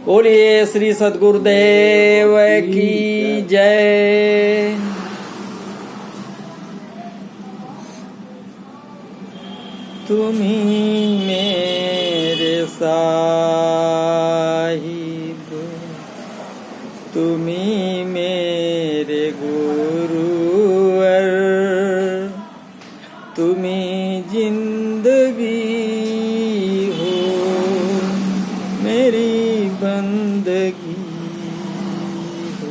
बोलिए श्री सद्गुरुदेव की जय। तुम्ही मेरे साहिब, तुम्ही मेरे गुरुवर, तुम्ही जिंदगी हो मेरी बंदगी हो।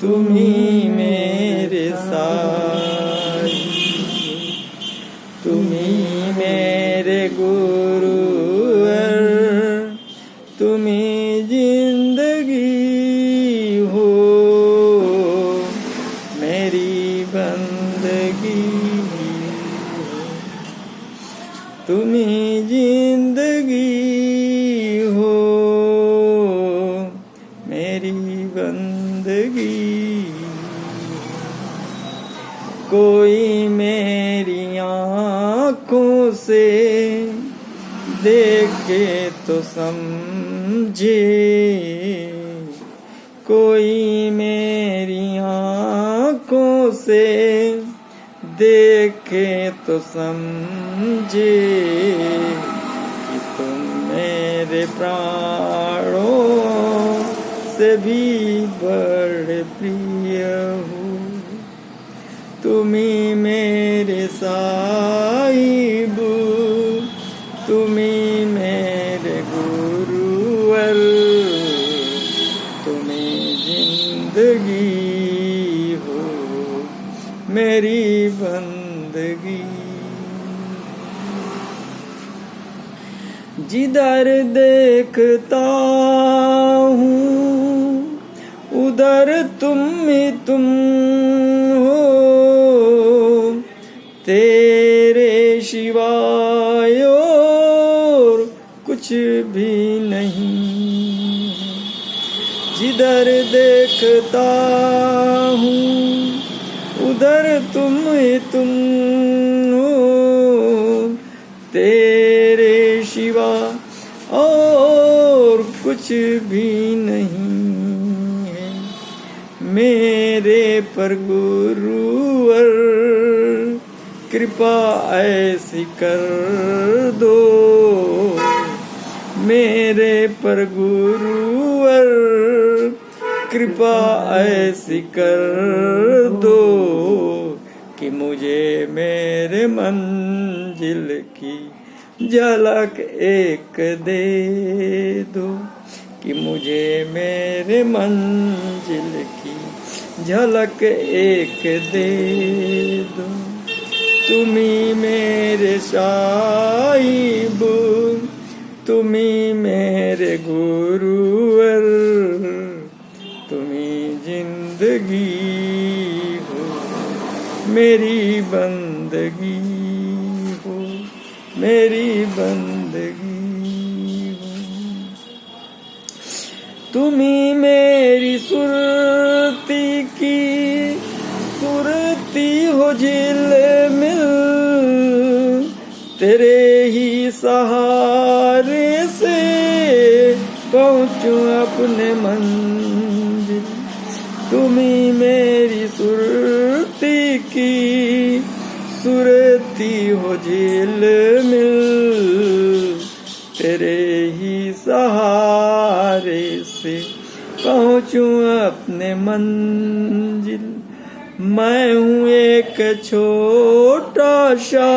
तुम्ही मेरे साहिब, तुम्ही मेरे गुरुवर, तुम्ही जिंदगी हो मेरी बंदगी हो। तुम्ही जिंदगी हो मेरी बंदगी। कोई मेरी आँखों से देखे तो समझे, कोई मेरी आँखों से देखे तो समझे कि तुम मेरे प्राणों से भी बड़े प्रिय हो। तुम्ही मेरे साहिब, तुम्ही मेरे गुरुवर, तुम्ही जिंदगी हो मेरी बंदगी। जिधर देखता हूँ उधर तुम ही तुम हो, तेरे सिवाय और कुछ भी नहीं। जिधर देखता हूँ उधर तुम ही तुम हो, तेरे सिवा और कुछ भी नहीं है। मेरे पर गुरुवर कृपा ऐसी कर दो, मेरे पर गुरुवर कृपा ऐसी कर दो कि मुझे मेरे मंजिल की झलक एक दे दो, कि मुझे मेरे मंजिल की झलक एक दे दो। तुम्ही मेरे साहिब, तुम्ही मेरे गुरुवर, तुम्ही जिंदगी हो मेरी बंदगी हो मेरी बंदगी हो। तुम्ही मेरी सुरती की सुरती हो झिलमिल, तेरे ही सहारे से पहुँचूं अपने मंजिल। तुम्ही मेरी सुरती की सुरती हो झिलमिल, तेरे ही सहारे से पहुँचूं अपने मंजिल। मैं हूँ एक छोटा सा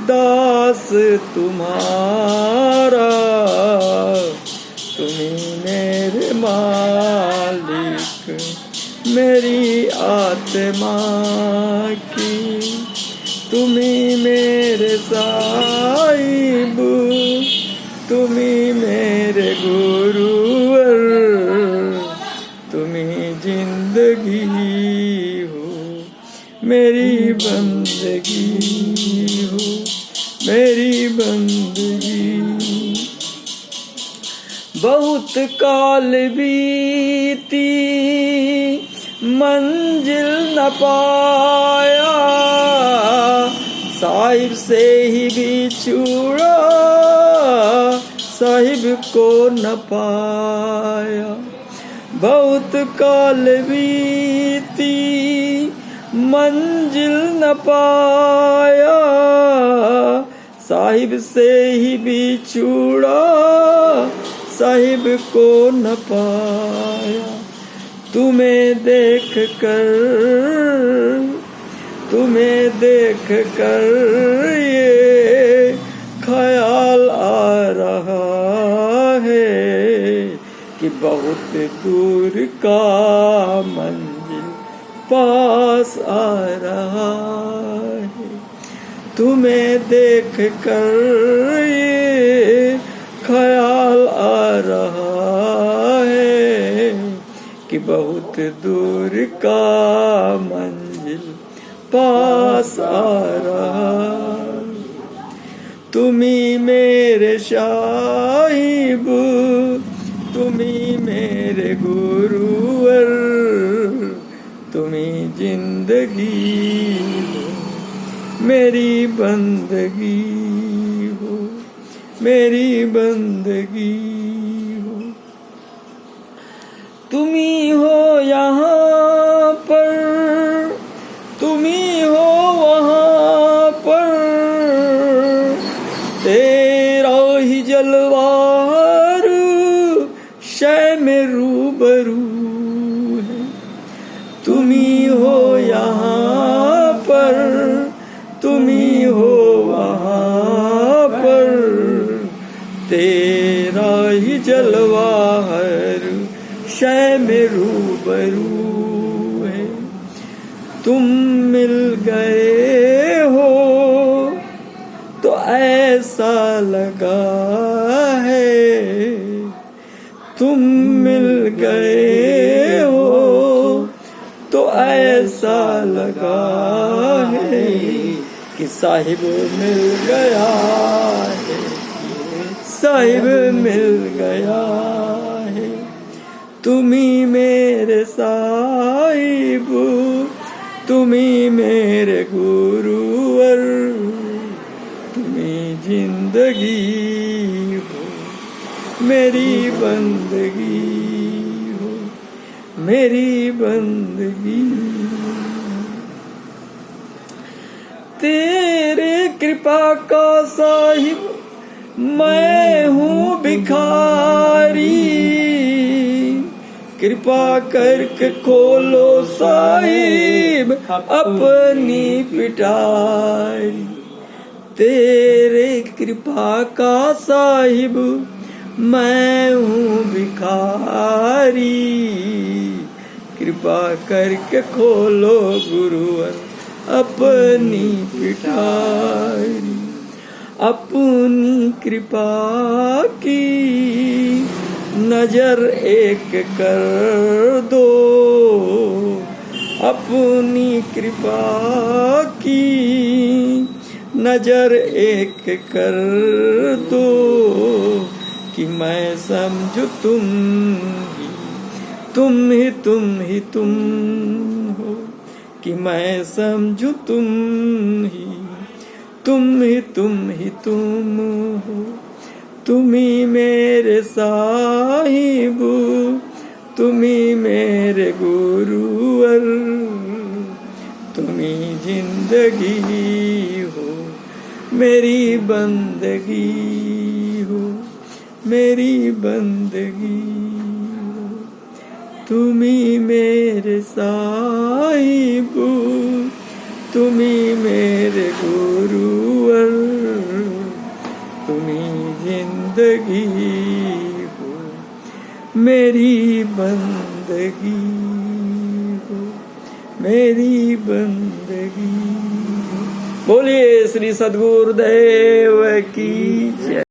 दास तुम्हारा, तुम्ही मेरे मालिक मेरी आत्मा की। तुम्ही मेरे साहिब, तुम्ही मेरे गुरुवर, तुम्ही जिंदगी हो मेरी बंदगी हो मेरी बंदगी। बहुत काल बीती मंजिल न पाया, साहिब से ही बिछुड़ा साहिब को न पाया। बहुत काल बीती मंजिल न पाया, साहिब से ही बिछुड़ा साहिब को न पाया। तुम्हें देख कर ये ख्याल आ रहा है कि बहुत दूर का मंजिल पास आ रहा है। तुम्हें देख कर ये ख्याल आ रहा है कि बहुत दूर का मंजिल पास आ रहा। तुम्ही मेरे साहिब, तुम्ही मेरे गुरुवर, तुम्ही जिंदगी हो, मेरी बंदगी हो, मेरी बंदगी हो। तुम्ही हो यहाँ पर, तुम्ही हो वहाँ पर, तेरा ही जलवार शय में रूबरू है। तुम्ही हो यहाँ पर, तुम्ही हो वहाँ पर, तेरा ही जलवार शय में रूबरू है। तुम मिल गए हो तो ऐसा लगा है, तुम मिल गए हो तो ऐसा लगा है कि साहिब मिल गया है, साहिब मिल गया है। तुम्ही मेरे साहिब, तुम्ही मेरे गुरुवर, तुम्ही जिंदगी हो, मेरी बंदगी हो, मेरी बंदगी। तेरे कृपा का साहिब मैं हूँ भिखारी, कृपा करके खोलो साहिब अपनी पिटारी। तेरे कृपा का साहिब मैं हूँ भिखारी, कृपा करके खोलो गुरुवर अपनी पिटारी। अपनी कृपा की नजर एक कर दो, अपनी कृपा की नजर एक कर दो कि मैं समझू तुम ही तुम हो, कि मैं समझू तुम ही तुम हो। तुम्ही मेरे साहिब, तुम्ही मेरे गुरुवर, तुम्ही जिंदगी हो, मेरी बंदगी हो, मेरी बंदगी हो। तुम्ही मेरे साहिब, तुम्ही मेरे गुरुवर, तुम्ही जिंदगी हो, मेरी बंदगी हो, मेरी बंदगी हो। बोलिए श्री सद्गुरुदेव की जय।